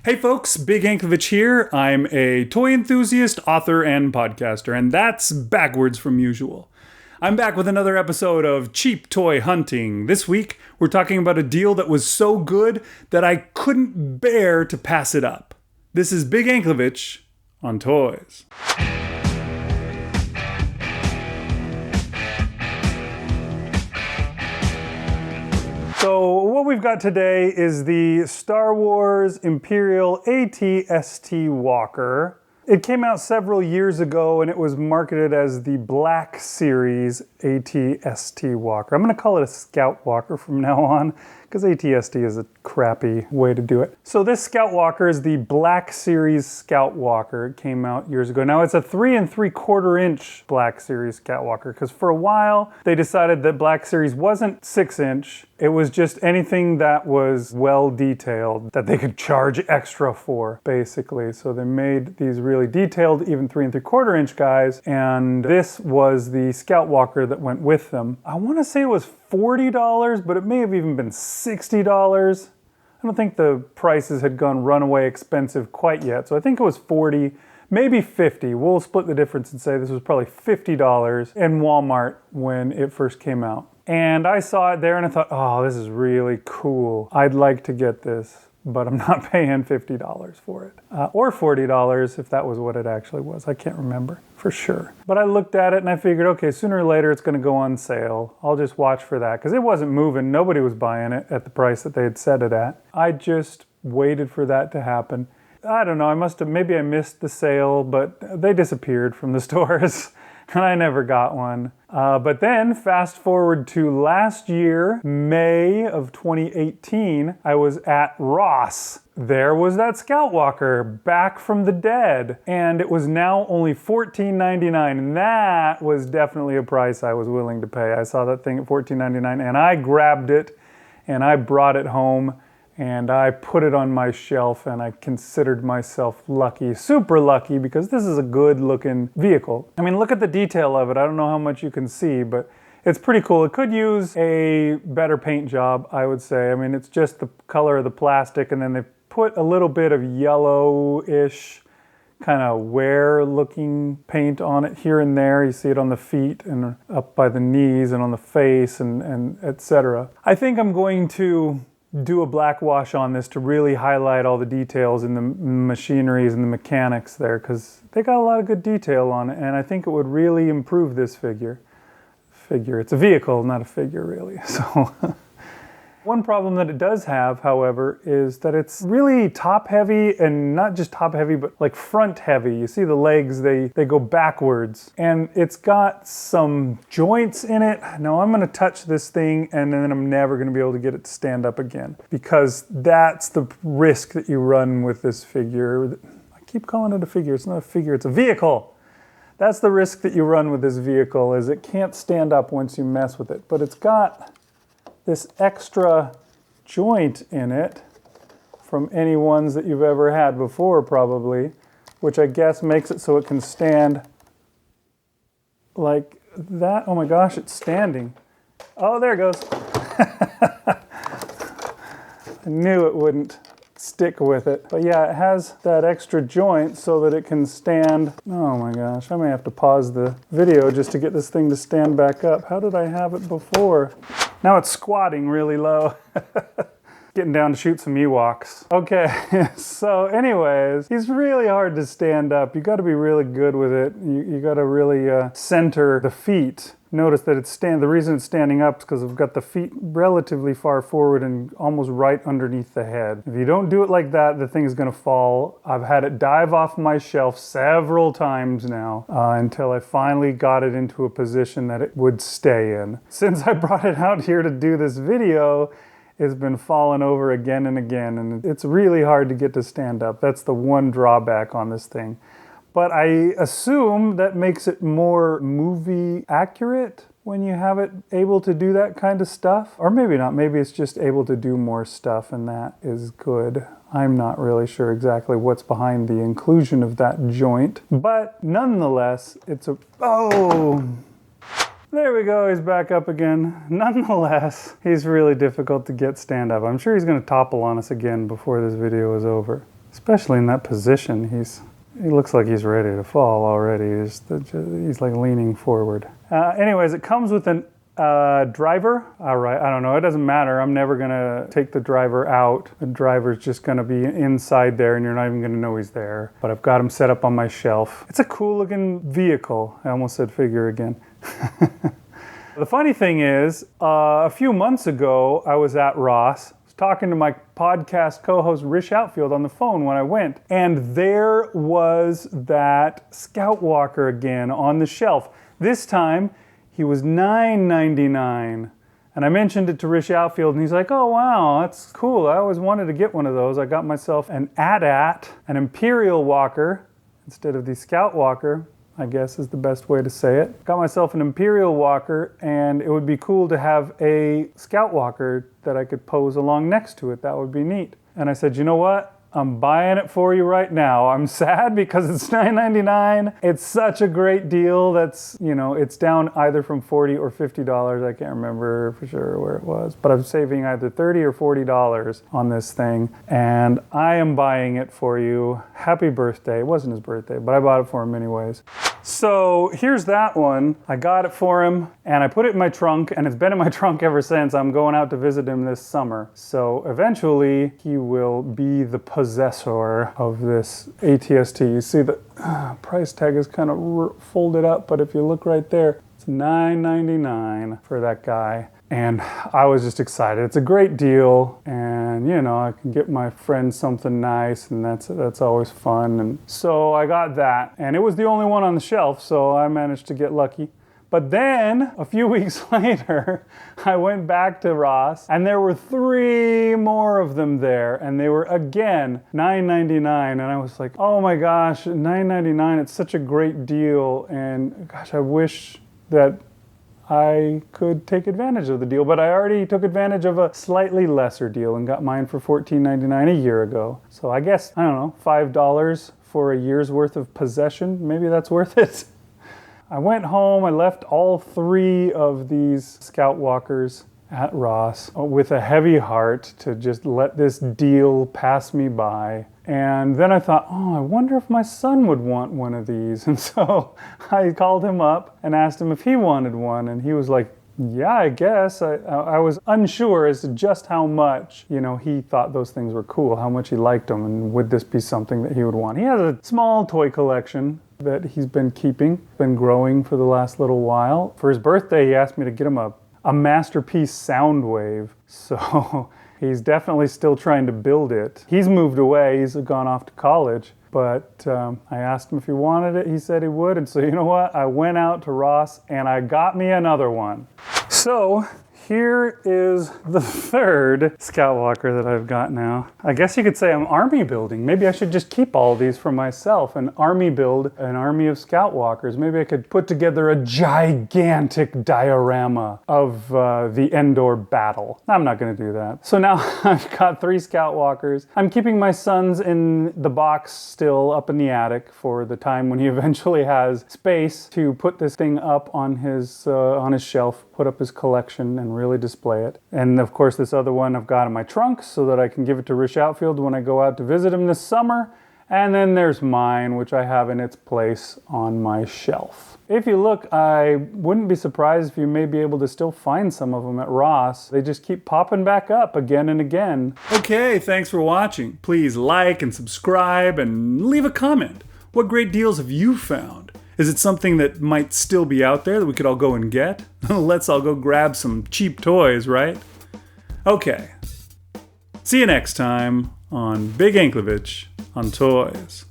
Hey folks, Big Anklevich here. I'm a toy enthusiast, author, and podcaster, and that's backwards from usual. I'm back with another episode of Cheap Toy Hunting. This week, we're talking about a deal that was so good that I couldn't bear to pass it up. This is Big Anklevich on toys. So what we've got today is the Star Wars Imperial AT-ST Walker. It came out several years ago and it was marketed as the Black Series AT-ST Walker. I'm going to call it a Scout Walker from now on because AT-ST is a crappy way to do it. So this Scout Walker is the Black Series Scout Walker. It came out years ago. Now it's a 3 3/4 inch Black Series Scout Walker because for a while they decided that Black Series wasn't 6 inch. It was just anything that was well detailed that they could charge extra for, basically. So they made these really detailed, even 3 3/4 inch guys, and this was the Scout Walker that went with them. I want to say it was $40, but it may have even been $60. I don't think the prices had gone runaway expensive quite yet, so I think it was $40, maybe $50. We'll split the difference and say this was probably $50 in Walmart when it first came out. And I saw it there and I thought, oh, this is really cool. I'd like to get this, but I'm not paying $50 for it. Or $40 if that was what it actually was. I can't remember for sure. But I looked at it and I figured, okay, sooner or later it's gonna go on sale. I'll just watch for that because it wasn't moving. Nobody was buying it at the price that they had set it at. I just waited for that to happen. I don't know, maybe I missed the sale, but they disappeared from the stores. And I never got one. But then, fast forward to last year, May of 2018, I was at Ross. There was that Scout Walker, back from the dead. And it was now only $14.99. And that was definitely a price I was willing to pay. I saw that thing at $14.99 and I grabbed it and I brought it home. And I put it on my shelf and I considered myself lucky, super lucky, because this is a good looking vehicle. I mean, look at the detail of it. I don't know how much you can see, but it's pretty cool. It could use a better paint job, I would say. I mean, it's just the color of the plastic and then they put a little bit of yellowish kind of wear looking paint on it here and there. You see it on the feet and up by the knees and on the face and etc. I think I'm going to do a black wash on this to really highlight all the details in the machineries and the mechanics there because they got a lot of good detail on it and I think it would really improve this figure. It's a vehicle, not a figure really. So one problem that it does have, however, is that it's really top heavy and not just top heavy, but like front heavy. You see the legs, they go backwards and it's got some joints in it. Now I'm gonna touch this thing and then I'm never gonna be able to get it to stand up again because that's the risk that you run with this figure. I keep calling it a figure, it's not a figure, it's a vehicle. That's the risk that you run with this vehicle is it can't stand up once you mess with it, but it's got this extra joint in it from any ones that you've ever had before probably, which I guess makes it so it can stand like that. Oh my gosh, it's standing. Oh, there it goes. I knew it wouldn't stick with it. But yeah, it has that extra joint so that it can stand. Oh my gosh, I may have to pause the video just to get this thing to stand back up. How did I have it before? Now it's squatting really low. Getting down to shoot some Ewoks. Okay, so anyways, he's really hard to stand up. You gotta be really good with it. You gotta really center the feet. Notice that the reason it's standing up is because I've got the feet relatively far forward and almost right underneath the head. If you don't do it like that, the thing is gonna fall. I've had it dive off my shelf several times now until I finally got it into a position that it would stay in. Since I brought it out here to do this video, it's been falling over again and again, and it's really hard to get to stand up. That's the one drawback on this thing. But I assume that makes it more movie accurate when you have it able to do that kind of stuff. Or maybe not, maybe it's just able to do more stuff and that is good. I'm not really sure exactly what's behind the inclusion of that joint. But nonetheless, oh! There we go, he's back up again. Nonetheless, he's really difficult to get stand up. I'm sure he's gonna topple on us again before this video is over. Especially in that position, he looks like he's ready to fall already. He's like leaning forward. Anyways, it comes with an driver. All right, I don't know. It doesn't matter. I'm never going to take the driver out. The driver's just going to be inside there and you're not even going to know he's there. But I've got him set up on my shelf. It's a cool looking vehicle. I almost said figure again. The funny thing is, a few months ago, I was at Ross. Talking to my podcast co-host Rish Outfield on the phone when I went, and there was that Scout Walker again on the shelf. This time he was $9.99, and I mentioned it to Rish Outfield and he's like, oh wow, that's cool, I always wanted to get one of those. I got myself an AT-AT, an Imperial Walker instead of the Scout Walker, I guess is the best way to say it. Got myself an Imperial Walker, and it would be cool to have a Scout Walker that I could pose along next to it. That would be neat. And I said, you know what? I'm buying it for you right now. I'm sad because it's $9.99. It's such a great deal. That's, it's down either from $40 or $50. I can't remember for sure where it was, but I'm saving either $30 or $40 on this thing, and I am buying it for you. Happy birthday. It wasn't his birthday, but I bought it for him anyways. So here's that one. I got it for him and I put it in my trunk, and it's been in my trunk ever since. I'm going out to visit him this summer. So eventually he will be the possessor of this AT-ST. You see the price tag is kind of folded up, but if you look right there, it's $9.99 for that guy. And I was just excited. It's a great deal, and I can get my friend something nice, and that's always fun. And so I got that, and it was the only one on the shelf, so I managed to get lucky. But then a few weeks later, I went back to Ross, and there were 3 more of them there, and they were again $9.99, and I was like, oh my gosh, $9.99, it's such a great deal, and gosh, I wish that I could take advantage of the deal, but I already took advantage of a slightly lesser deal and got mine for $14.99 a year ago. So I guess, I don't know, $5 for a year's worth of possession, maybe that's worth it. I went home, I left all 3 of these Scout Walkers at Ross with a heavy heart to just let this deal pass me by. And then I thought, oh, I wonder if my son would want one of these. And so I called him up and asked him if he wanted one. And he was like, yeah, I guess. I was unsure as to just how much, he thought those things were cool, how much he liked them, and would this be something that he would want. He has a small toy collection that he's been been growing for the last little while. For his birthday, he asked me to get him a Masterpiece Soundwave. So he's definitely still trying to build it. He's moved away. He's gone off to college. But I asked him if he wanted it. He said he would. And so you know what? I went out to Ross and I got me another one. So here is the 3rd Scout Walker that I've got now. I guess you could say I'm army building. Maybe I should just keep all these for myself and army build an army of Scout Walkers. Maybe I could put together a gigantic diorama of the Endor battle. I'm not going to do that. So now I've got 3 Scout Walkers. I'm keeping my son's in the box still up in the attic for the time when he eventually has space to put this thing up on his shelf, put up his collection, and really display it. And of course this other one I've got in my trunk so that I can give it to Rish Outfield when I go out to visit him this summer. And then there's mine, which I have in its place on my shelf. If you look, I wouldn't be surprised if you may be able to still find some of them at Ross. They just keep popping back up again and again. Okay, thanks for watching. Please like and subscribe and leave a comment. What great deals have you found? Is it something that might still be out there that we could all go and get? Let's all go grab some cheap toys, right? Okay. See you next time on Big Anklevich on Toys.